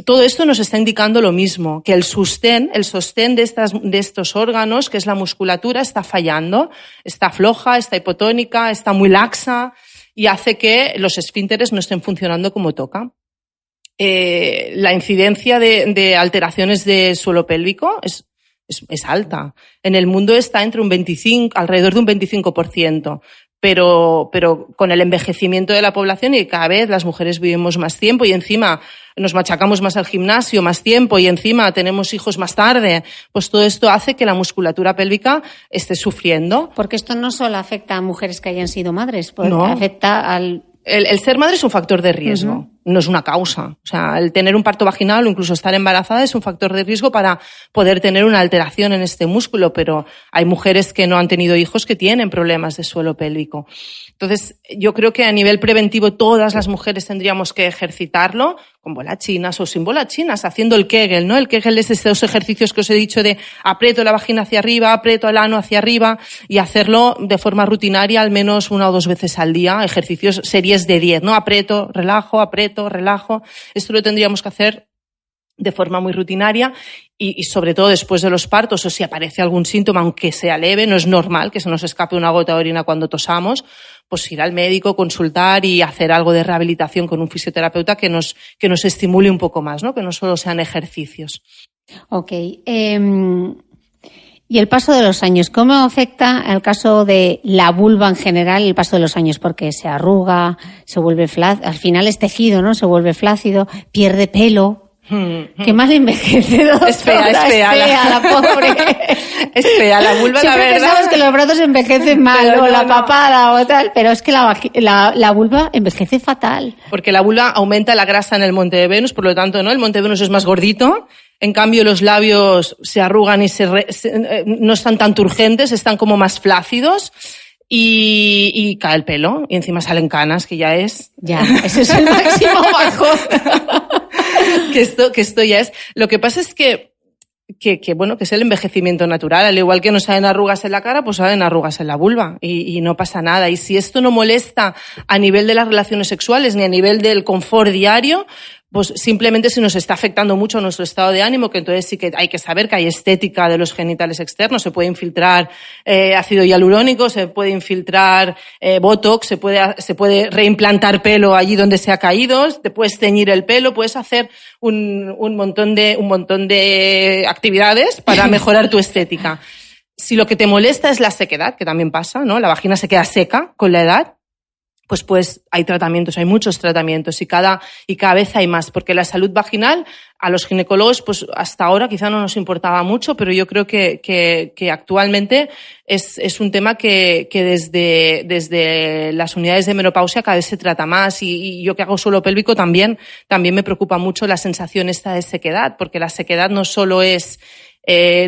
Todo esto nos está indicando lo mismo, que el sostén de estos órganos, que es la musculatura, está fallando, está floja, está hipotónica, está muy laxa y hace que los esfínteres no estén funcionando como toca. La incidencia de alteraciones de suelo pélvico es alta. En el mundo está alrededor de un 25%. Pero con el envejecimiento de la población y cada vez las mujeres vivimos más tiempo y encima nos machacamos más al gimnasio, más tiempo y encima tenemos hijos más tarde, pues todo esto hace que la musculatura pélvica esté sufriendo. Porque esto no solo afecta a mujeres que hayan sido madres, porque no. Afecta al... El ser madre es un factor de riesgo, no es una causa. O sea, el tener un parto vaginal o incluso estar embarazada es un factor de riesgo para poder tener una alteración en este músculo, pero hay mujeres que no han tenido hijos que tienen problemas de suelo pélvico. Entonces, yo creo que a nivel preventivo todas las mujeres tendríamos que ejercitarlo con bolas chinas o sin bolas chinas, haciendo el Kegel, ¿no? El Kegel es estos ejercicios que os he dicho de aprieto la vagina hacia arriba, aprieto el ano hacia arriba y hacerlo de forma rutinaria al menos 1 o 2 veces al día, ejercicios series de 10, ¿no? Aprieto, relajo. Esto lo tendríamos que hacer de forma muy rutinaria y sobre todo después de los partos o si aparece algún síntoma, aunque sea leve, no es normal que se nos escape una gota de orina cuando tosamos, pues ir al médico, consultar y hacer algo de rehabilitación con un fisioterapeuta que nos estimule un poco más, ¿no? Que no solo sean ejercicios. Ok. Y el paso de los años, ¿cómo afecta el caso de la vulva en general el paso de los años? Porque se arruga, se vuelve flácido, al final es tejido, ¿no? Se vuelve flácido, pierde pelo. ¿Qué más envejece? Es fea, la pobre. Es fea, la vulva, siempre la verdad. Pensamos que los brazos envejecen mal, pero o la papada o tal, pero es que la vulva envejece fatal. Porque la vulva aumenta la grasa en el monte de Venus, por lo tanto, ¿no? El monte de Venus es más gordito. En cambio, los labios se arrugan y no están tan turgentes, están como más flácidos. Y cae el pelo. Y encima salen canas, que ya es... Ya, ese es el máximo bajón. que esto ya es... Lo que pasa es que es el envejecimiento natural. Al igual que no salen arrugas en la cara, pues salen arrugas en la vulva. Y no pasa nada. Y si esto no molesta a nivel de las relaciones sexuales ni a nivel del confort diario, pues simplemente si nos está afectando mucho nuestro estado de ánimo, que entonces sí que hay que saber que hay estética de los genitales externos, se puede infiltrar ácido hialurónico, se puede infiltrar botox, se puede reimplantar pelo allí donde se ha caído, te puedes teñir el pelo, puedes hacer un montón de actividades para mejorar tu estética. Si lo que te molesta es la sequedad, que también pasa, ¿no? La vagina se queda seca con la edad, pues hay tratamientos, hay muchos tratamientos y cada vez hay más, porque la salud vaginal a los ginecólogos pues hasta ahora quizá no nos importaba mucho, pero yo creo que actualmente es un tema que desde las unidades de menopausia cada vez se trata más y yo que hago suelo pélvico también me preocupa mucho la sensación esta de sequedad, porque la sequedad no solo es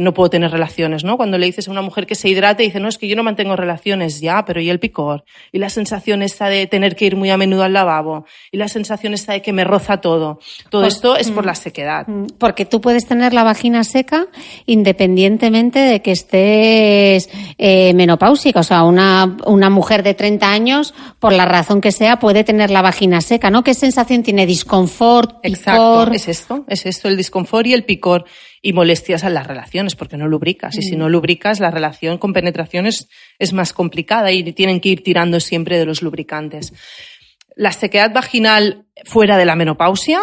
no puedo tener relaciones, ¿no? Cuando le dices a una mujer que se hidrate, dice, no, es que yo no mantengo relaciones, ya, pero ¿y el picor? Y la sensación esta de tener que ir muy a menudo al lavabo, y la sensación esta de que me roza todo. Todo esto es por la sequedad. Porque tú puedes tener la vagina seca independientemente de que estés menopáusica. O sea, una mujer de 30 años, por la razón que sea, puede tener la vagina seca, ¿no? ¿Qué sensación tiene? ¿Disconfort, picor? Exacto, es esto, el disconfort y el picor. Y molestias en las relaciones, porque no lubricas. Y si no lubricas, la relación con penetración es más complicada y tienen que ir tirando siempre de los lubricantes. La sequedad vaginal fuera de la menopausia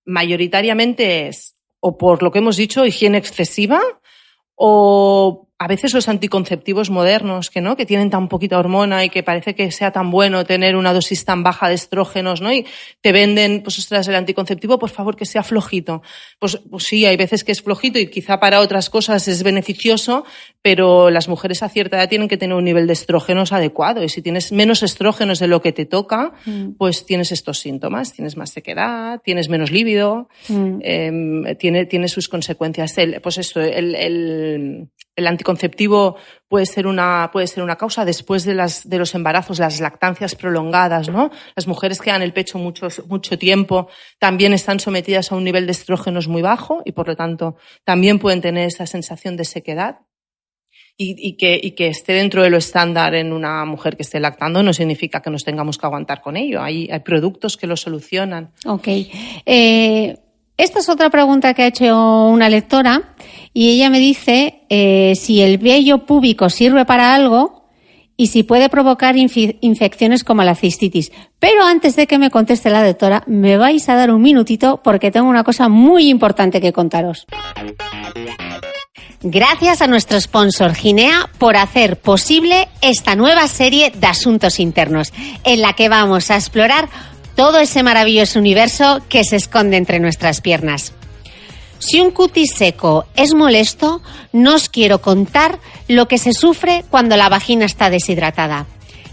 mayoritariamente es, o por lo que hemos dicho, higiene excesiva, o a veces los anticonceptivos modernos que tienen tan poquita hormona y que parece que sea tan bueno tener una dosis tan baja de estrógenos, ¿no? Y te venden, pues ostras, el anticonceptivo, por favor, que sea flojito. Pues sí, hay veces que es flojito y quizá para otras cosas es beneficioso, pero las mujeres a cierta edad tienen que tener un nivel de estrógenos adecuado y si tienes menos estrógenos de lo que te toca, pues tienes estos síntomas, tienes más sequedad, tienes menos líbido, tiene sus consecuencias. El anticonceptivo puede ser una causa después de los embarazos, las lactancias prolongadas, ¿no? Las mujeres que dan el pecho mucho tiempo también están sometidas a un nivel de estrógenos muy bajo y por lo tanto también pueden tener esa sensación de sequedad. Y que esté dentro de lo estándar en una mujer que esté lactando no significa que nos tengamos que aguantar con ello. Hay productos que lo solucionan. Okay. Esta es otra pregunta que ha hecho una lectora y ella me dice si el vello púbico sirve para algo y si puede provocar infecciones como la cistitis. Pero antes de que me conteste la doctora, me vais a dar un minutito porque tengo una cosa muy importante que contaros. Gracias a nuestro sponsor Ginea por hacer posible esta nueva serie de Asuntos Internos, en la que vamos a explorar todo ese maravilloso universo que se esconde entre nuestras piernas. Si un cutis seco es molesto, no os quiero contar lo que se sufre cuando la vagina está deshidratada.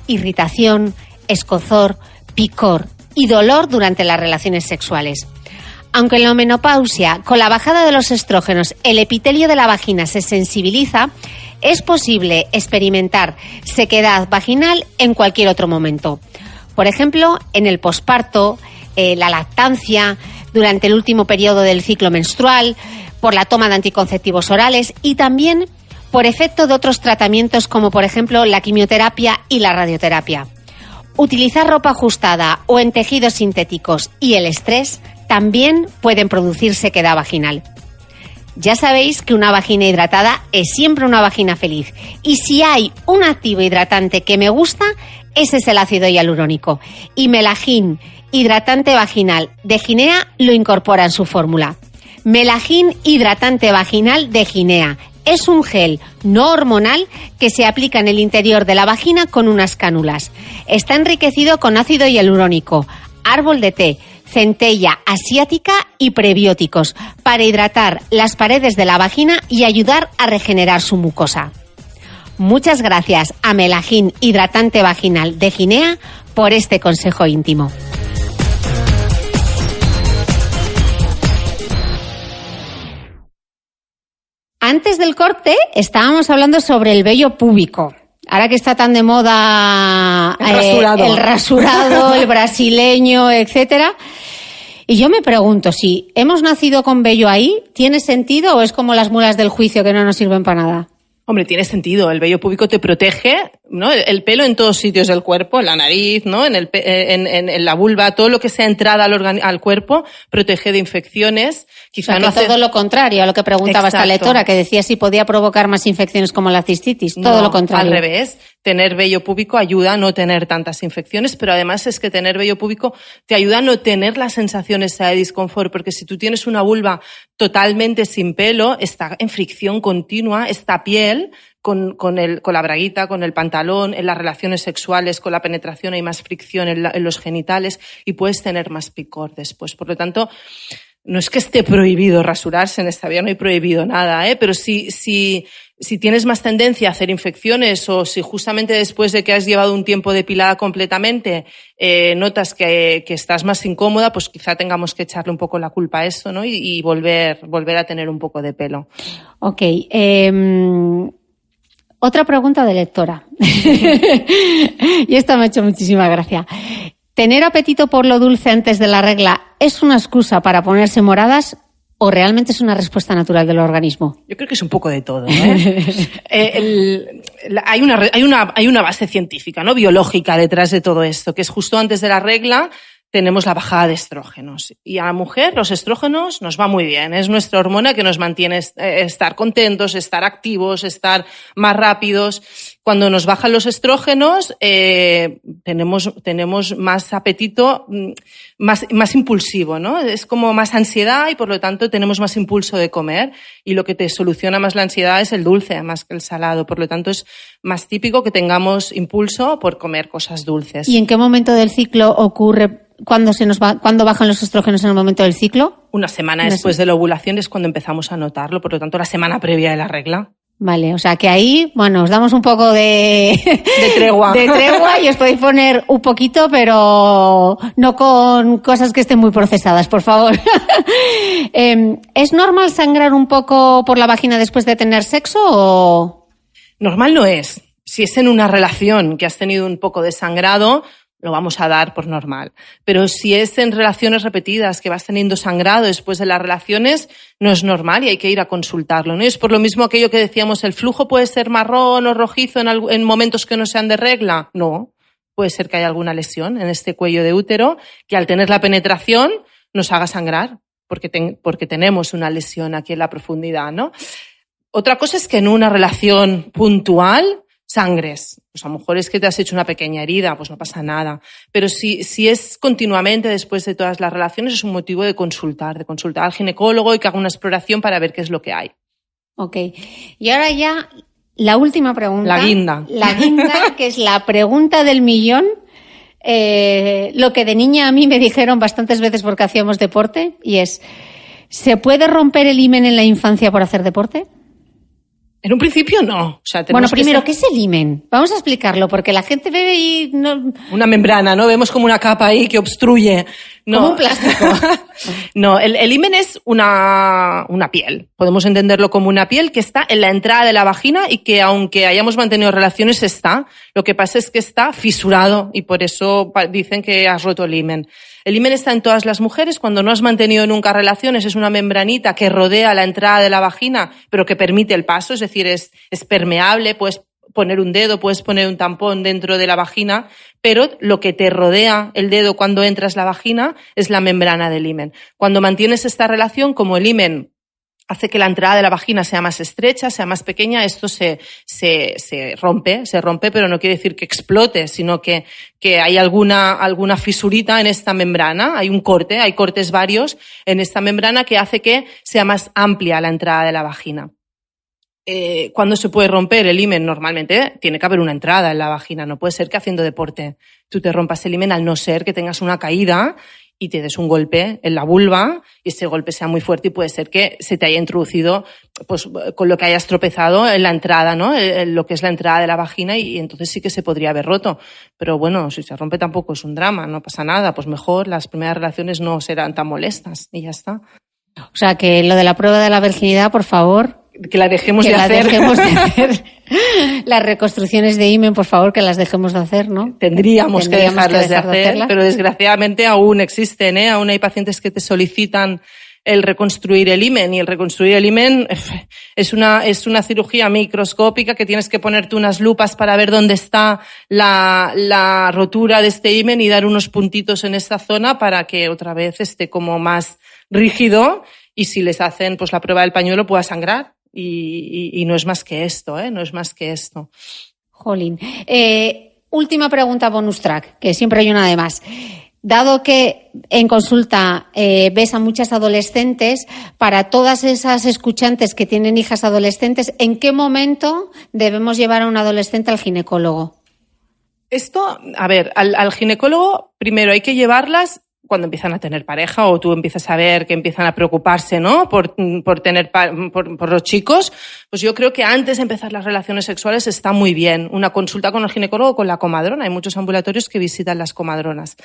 Irritación, escozor, picor y dolor durante las relaciones sexuales. Aunque en la menopausia, con la bajada de los estrógenos, el epitelio de la vagina se sensibiliza, es posible experimentar sequedad vaginal en cualquier otro momento. Por ejemplo, en el posparto, la lactancia, durante el último periodo del ciclo menstrual, por la toma de anticonceptivos orales y también por efecto de otros tratamientos como por ejemplo la quimioterapia y la radioterapia. Utilizar ropa ajustada o en tejidos sintéticos y el estrés también pueden producir sequedad vaginal. Ya sabéis que una vagina hidratada es siempre una vagina feliz y si hay un activo hidratante que me gusta, ese es el ácido hialurónico. Y Melagin, hidratante vaginal de Ginea, lo incorpora en su fórmula. Melagin, hidratante vaginal de Ginea. Es un gel no hormonal que se aplica en el interior de la vagina con unas cánulas. Está enriquecido con ácido hialurónico, árbol de té, centella asiática y prebióticos para hidratar las paredes de la vagina y ayudar a regenerar su mucosa. Muchas gracias a Melagin, hidratante vaginal de Ginea, por este consejo íntimo. Antes del corte estábamos hablando sobre el vello púbico. Ahora que está tan de moda el rasurado, el brasileño, etcétera. Y yo me pregunto, si hemos nacido con vello ahí, ¿tiene sentido o es como las mulas del juicio que no nos sirven para nada? Hombre, tiene sentido. El vello púbico te protege, ¿no? El pelo en todos sitios del cuerpo, en la nariz, ¿no? En la vulva, todo lo que sea entrada al cuerpo, protege de infecciones. Quizá no todo lo contrario a lo que preguntaba esta lectora, que decía si podía provocar más infecciones como la cistitis. Todo lo contrario. Al revés. Tener vello púbico ayuda a no tener tantas infecciones, pero además es que tener vello púbico te ayuda a no tener la sensación esa de disconfort, porque si tú tienes una vulva totalmente sin pelo, está en fricción continua, esta piel con la braguita, con el pantalón, en las relaciones sexuales, con la penetración hay más fricción en los genitales y puedes tener más picor después. Por lo tanto, no es que esté prohibido rasurarse, en esta vida no hay prohibido nada, pero si tienes más tendencia a hacer infecciones o si justamente después de que has llevado un tiempo depilada completamente notas que estás más incómoda, pues quizá tengamos que echarle un poco la culpa a eso, ¿no? Y volver a tener un poco de pelo. Ok. Otra pregunta de lectora. Y esta me ha hecho muchísima gracia. ¿Tener apetito por lo dulce antes de la regla es una excusa para ponerse moradas o realmente es una respuesta natural del organismo? Yo creo que es un poco de todo, hay una base científica, ¿no? Biológica detrás de todo esto, que es justo antes de la regla tenemos la bajada de estrógenos. Y a la mujer los estrógenos nos va muy bien. Es nuestra hormona que nos mantiene estar contentos, estar activos, estar más rápidos. Cuando nos bajan los estrógenos, tenemos más apetito, más impulsivo, ¿no? Es como más ansiedad y por lo tanto tenemos más impulso de comer. Y lo que te soluciona más la ansiedad es el dulce, más que el salado. Por lo tanto, es más típico que tengamos impulso por comer cosas dulces. ¿Y en qué momento del ciclo ocurre? ¿Cuándo bajan los estrógenos en el momento del ciclo? Una semana después de la ovulación es cuando empezamos a notarlo, por lo tanto la semana previa de la regla. Vale, o sea que ahí, bueno, os damos un poco de tregua. De tregua y os podéis poner un poquito, pero no con cosas que estén muy procesadas, por favor. ¿Es normal sangrar un poco por la vagina después de tener sexo o...? Normal no es. Si es en una relación que has tenido un poco de sangrado, lo vamos a dar por normal. Pero si es en relaciones repetidas, que vas teniendo sangrado después de las relaciones, no es normal y hay que ir a consultarlo, ¿no? Y es por lo mismo aquello que decíamos, ¿el flujo puede ser marrón o rojizo en momentos que no sean de regla? No. Puede ser que haya alguna lesión en este cuello de útero que al tener la penetración nos haga sangrar, porque tenemos una lesión aquí en la profundidad, ¿no? Otra cosa es que en una relación puntual sangres. Pues a lo mejor es que te has hecho una pequeña herida, pues no pasa nada. Pero si es continuamente después de todas las relaciones, es un motivo de consultar al ginecólogo y que haga una exploración para ver qué es lo que hay. Ok. Y ahora ya la última pregunta. La guinda. La guinda, que es la pregunta del millón. Lo que de niña a mí me dijeron bastantes veces porque hacíamos deporte, y es, ¿se puede romper el himen en la infancia por hacer deporte? En un principio no. O sea, bueno, primero, ¿qué es el himen? Vamos a explicarlo, porque la gente ve y no... Una membrana, ¿no? Vemos como una capa ahí que obstruye. No. Como un plástico. No, el himen es una piel. Podemos entenderlo como una piel que está en la entrada de la vagina y que aunque hayamos mantenido relaciones está. Lo que pasa es que está fisurado y por eso dicen que has roto el himen. El himen está en todas las mujeres. Cuando no has mantenido nunca relaciones, es una membranita que rodea la entrada de la vagina, pero que permite el paso, es decir, es permeable, puedes poner un dedo, puedes poner un tampón dentro de la vagina, pero lo que te rodea el dedo cuando entras la vagina es la membrana del himen. Cuando mantienes esta relación, como el himen hace que la entrada de la vagina sea más estrecha, sea más pequeña, esto se rompe, pero no quiere decir que explote, sino que hay alguna fisurita en esta membrana, hay cortes varios en esta membrana que hace que sea más amplia la entrada de la vagina. ¿Cuándo se puede romper el himen? Normalmente tiene que haber una entrada en la vagina, no puede ser que haciendo deporte tú te rompas el himen, al no ser que tengas una caída y te des un golpe en la vulva y ese golpe sea muy fuerte y puede ser que se te haya introducido pues con lo que hayas tropezado en la entrada, ¿no? Lo que es la entrada de la vagina y entonces sí que se podría haber roto. Pero bueno, si se rompe tampoco es un drama, no pasa nada, pues mejor las primeras relaciones no serán tan molestas y ya está. O sea que lo de la prueba de la virginidad, por favor... Que la dejemos de hacer. Las reconstrucciones de himen, por favor, que las dejemos de hacer, ¿no? Tendríamos que dejarlas de hacer, pero desgraciadamente aún existen, Aún hay pacientes que te solicitan el reconstruir el himen. Y el reconstruir el himen es una cirugía microscópica que tienes que ponerte unas lupas para ver dónde está la rotura de este himen y dar unos puntitos en esta zona para que otra vez esté como más rígido, y si les hacen pues la prueba del pañuelo pueda sangrar. Y no es más que esto, no es más que esto. Jolín. Última pregunta bonus track, que siempre hay una de más. Dado que en consulta ves a muchas adolescentes, para todas esas escuchantes que tienen hijas adolescentes, ¿en qué momento debemos llevar a un adolescente al ginecólogo? Esto, a ver, al ginecólogo primero hay que llevarlas cuando empiezan a tener pareja, o tú empiezas a ver que empiezan a preocuparse, ¿no? por los chicos. Pues yo creo que antes de empezar las relaciones sexuales está muy bien una consulta con el ginecólogo o con la comadrona. Hay muchos ambulatorios que visitan las comadronas.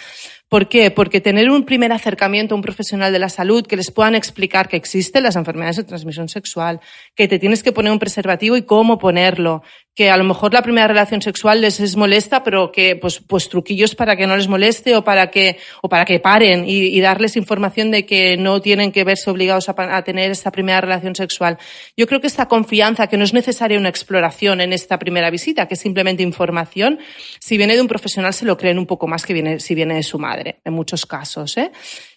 ¿Por qué? Porque tener un primer acercamiento a un profesional de la salud que les puedan explicar que existen las enfermedades de transmisión sexual, que te tienes que poner un preservativo y cómo ponerlo, que a lo mejor la primera relación sexual les es molesta, pero que pues truquillos para que no les moleste o para que paren, y darles información de que no tienen que verse obligados a tener esta primera relación sexual. Yo creo que esta confianza, que no es necesaria una exploración en esta primera visita, que es simplemente información, si viene de un profesional se lo creen un poco más que si viene de su madre, en muchos casos,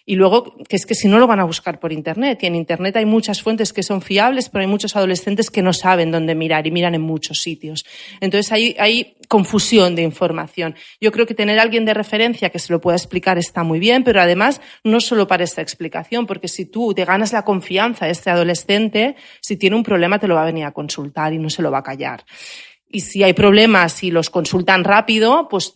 Y luego, que es que si no lo van a buscar por Internet, y en Internet hay muchas fuentes que son fiables, pero hay muchos adolescentes que no saben dónde mirar y miran en muchos sitios. Entonces hay confusión de información. Yo creo que tener a alguien de referencia que se lo pueda explicar está muy bien, pero además no solo para esta explicación, porque si tú te ganas la confianza de este adolescente, si tiene un problema te lo va a venir a consultar y no se lo va a callar. Y si hay problemas y los consultan rápido, pues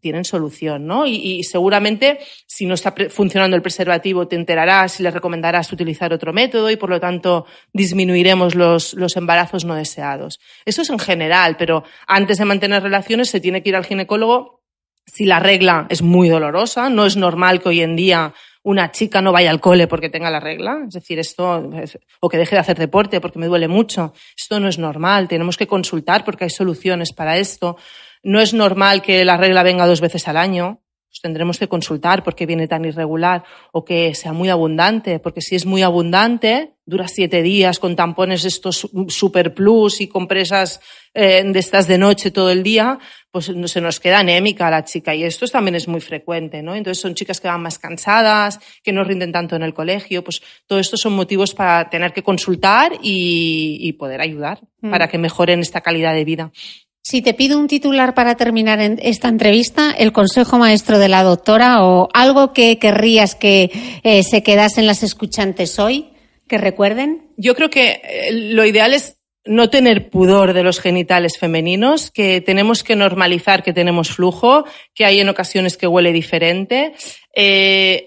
tienen solución, ¿no? Y seguramente, si no está funcionando el preservativo, te enterarás y le recomendarás utilizar otro método, y por lo tanto disminuiremos los embarazos no deseados. Eso es en general, pero antes de mantener relaciones se tiene que ir al ginecólogo si la regla es muy dolorosa. No es normal que hoy en día una chica no vaya al cole porque tenga la regla, es decir, o que deje de hacer deporte porque me duele mucho. Esto no es normal, tenemos que consultar porque hay soluciones para esto. No es normal que la regla venga 2 veces al año, pues tendremos que consultar por qué viene tan irregular, o que sea muy abundante, porque si es muy abundante, dura 7 días con tampones estos super plus y compresas de estas de noche todo el día, pues se nos queda anémica la chica, y esto también es muy frecuente, ¿no? Entonces son chicas que van más cansadas, que no rinden tanto en el colegio, pues todo esto son motivos para tener que consultar y poder ayudar para que mejoren esta calidad de vida. Si te pido un titular para terminar esta entrevista, el consejo maestro de la doctora, o algo que querrías que se quedasen las escuchantes hoy, que recuerden. Yo creo que lo ideal es no tener pudor de los genitales femeninos, que tenemos que normalizar que tenemos flujo, que hay en ocasiones que huele diferente.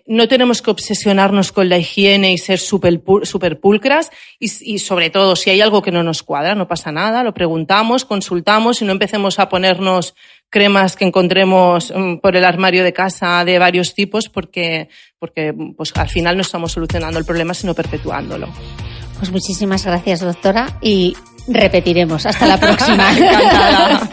No tenemos que obsesionarnos con la higiene y ser súper pulcras, y sobre todo, si hay algo que no nos cuadra, no pasa nada, lo preguntamos, consultamos, y no empecemos a ponernos cremas que encontremos por el armario de casa de varios tipos, porque pues al final no estamos solucionando el problema, sino perpetuándolo. Pues muchísimas gracias, doctora, y repetiremos. Hasta la próxima. Encantada.